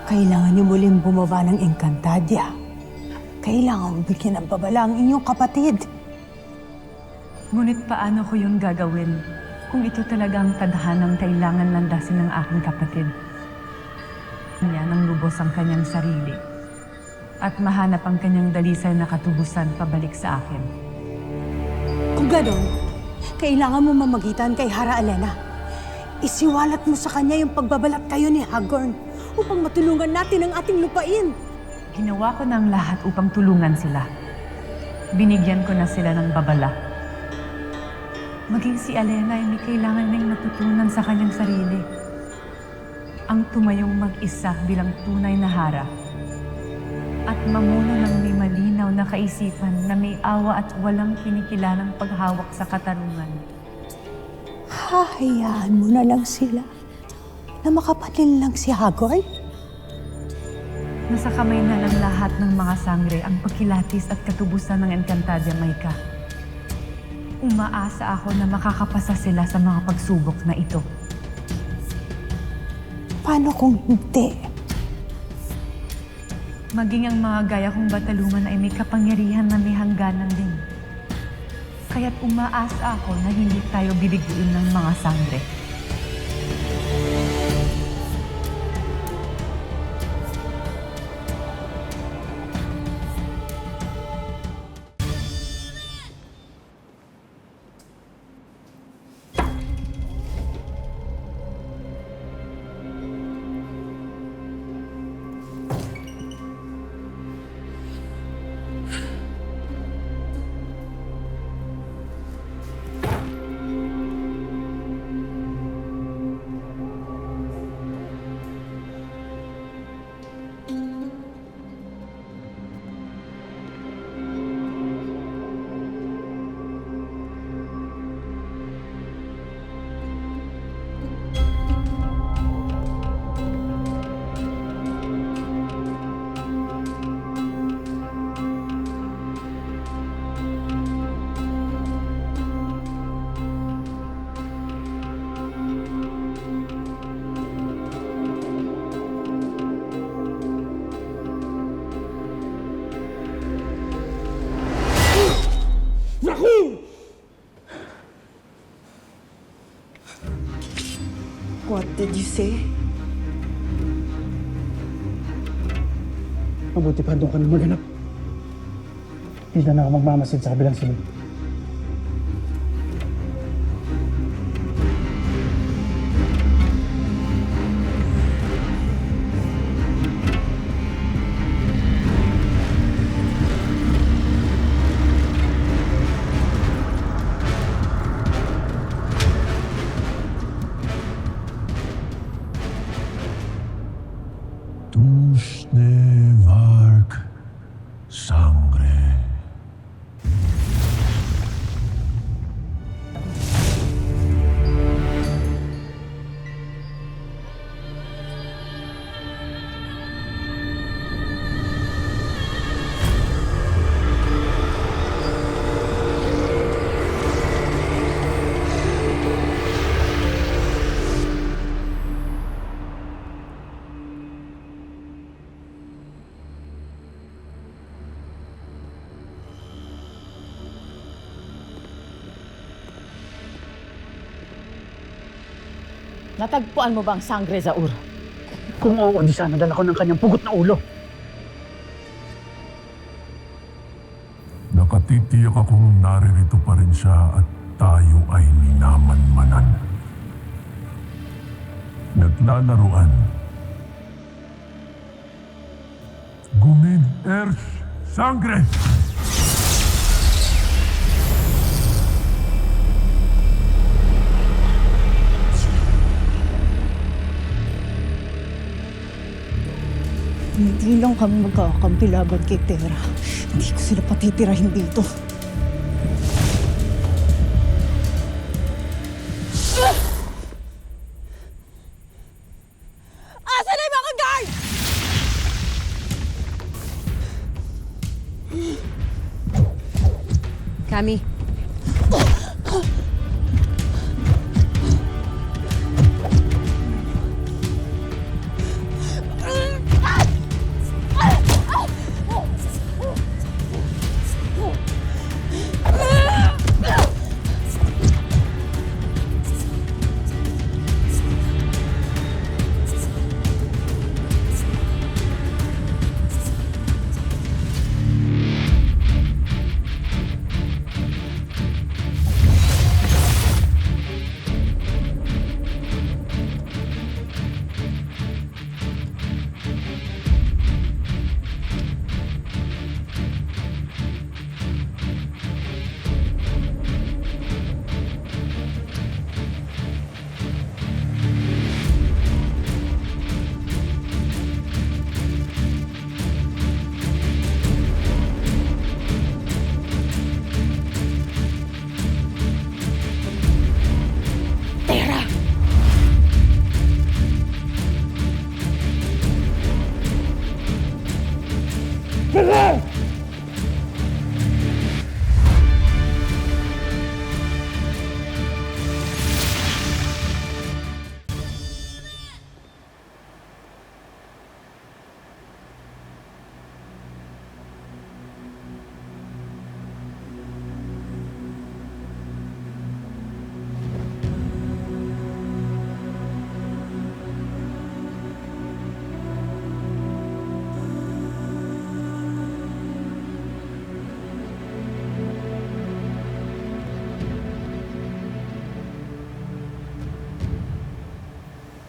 Kailangan niyo muling bumaba ng Encantadia. Kailangan bigyan ng babala ang inyong kapatid. Ngunit paano ko yun gagawin kung ito talaga ang tadhanang kailangan landasin ng aking kapatid? Niya nang lubos ang kanyang sarili at mahanap ang kanyang dalisay na katubusan pabalik sa akin. Kung ganon, kailangan mo mamagitan kay Hara Alena. Isiwalat mo sa kanya yung pagbabalat kayo ni Hagorn upang matulungan natin ang ating lupain. Ginawa ko na ang lahat upang tulungan sila. Binigyan ko na sila ng babala. Maging si Alena ay may kailangan nang matutunan sa kanyang sarili. Ang tumayong mag-isa bilang tunay na hara. At mamuno ng may malinaw na kaisipan na may awa at walang kinikilalang paghawak sa katarungan. Hahayaan mo na lang sila na makapatin lang si Hagorn. Nasa kamay na ng lahat ng mga sangre ang pagkilatis at katubusan ng Encantadia Mayka. Umaasa ako na makakapasa sila sa mga pagsubok na ito. Paano kung hindi? Maging ang mga gaya kong batalungan ay may kapangyarihan na may hangganan din. Kaya't umaasa ako na hindi tayo bibiguin ng mga sangre. What did you say? Mabuti pa doon ka na maghanap. Hindi na ako magmamasid sa kabilang silid. Tusnevark sangre. Natagpuan mo ba ang sangre, Zaur? Kung oo, di sana dala ko ng kanyang pugot na ulo. Nakatitiyak akong naririto pa rin siya at tayo ay minamanmanan. Naglalaruan. Gumid Ers Sangre! Hindi lang kami magkakakampi laban kay Terra. Hindi ko sila patitirahin dito. Asa na yung mga guard? Kami.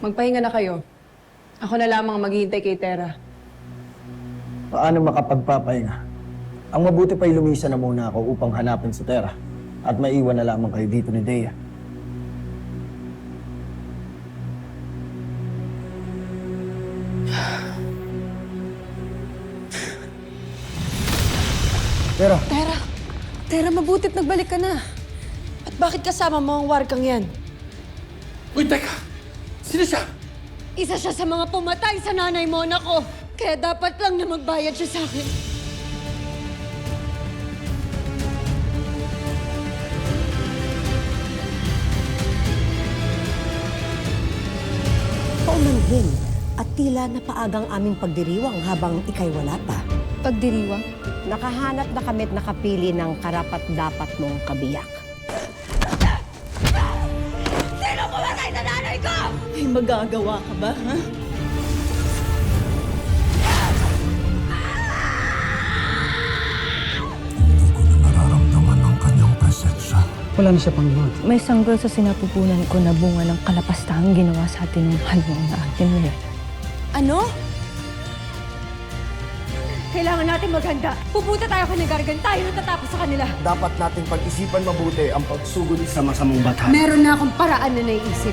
Magpahinga na kayo. Ako na lamang maghihintay kay Tera. Paano makapagpapahinga? Ang mabuti pa'y lumisa na muna ako upang hanapin si Tera at maiwan na lamang kayo dito ni Dea. Tera, Tera, mabutit nagbalik ka na. At bakit kasama mo ang warkang yan? Uy, teka! Sino siya? Isa siya sa mga pumatay sa nanay mo, nako. Kaya dapat lang na magbayad siya sa akin. Paumanhin at tila napaagang aming pagdiriwang habang ikay wala pa. Pagdiriwang? Nakahanap na kami't nakapili ng karapat-dapat mong kabiyak. Sino pumatay sa nanay ko? May magagawa ka ba, ha? Hindi ko na nararamdaman ang kanyang presensya. Wala na siya, Panginoon. May sanggol sa sinapupunan ko na bunga ng kalapastahang ginawa sa atin ng halong na atin nila. Ano? Kailangan natin maghanda. Pupunta tayo kay Gargan. Tayo natatapos sa kanila. dapat nating pag-isipan mabuti ang pagsugod sa masamang bata. Meron na akong paraan na naiisip.